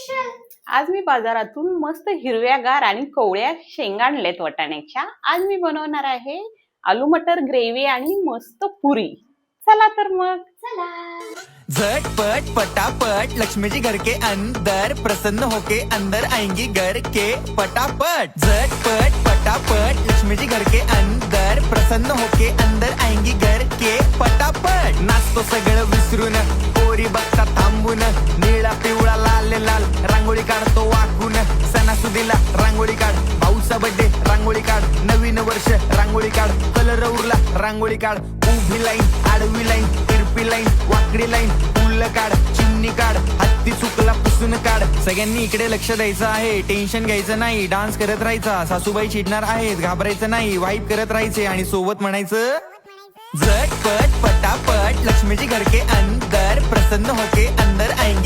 Special? आज मी बाजारातून मस्त हिरव्यागार आणि कवळ्या शेंगा आणल्यात वाटाण्याच्या. आज मी बनवणार आहे आलू मटर ग्रेव्ही आणि मस्त पुरी. चला तर मग. चला. झटपट पटापट लक्ष्मी जी घर के अंदर प्रसन्न होके अंदर आएंगी घर के पटापट। झटपट पटापट लक्ष्मी जी घर के अंदर प्रसन्न होके अंदर आएंगी घर के पटापट। नाचतो सगळं विसरून पोरी बघता थांबून, निळा पिवळा लाल लाल रांगोळी काढतो वाकून। सणासुदीला रांगोळी काढ, भाऊचा बर्थडे रांगोळी काढ, नवीन वर्ष रांगोळी काढ, कलर उरला रांगोळी काढ, उभी लाईन आडवी लाईन तिरपी लाईन वाकडी लाईन फुल काढ, चिमणी काढ, हत्ती चुकला पुसून काढ। सगळ्यांनी इकडे लक्ष द्यायचं आहे, टेन्शन घ्यायचं नाही, डान्स करत राहायचा। सासूबाई चिडणार आहेत, घाबरायचं नाही, वाईप करत राहायचे आणि सोबत म्हणायचं झटपट पटापट लक्ष्मी जी घर के अंदर प्रसन्न होके अंदर आएंगी।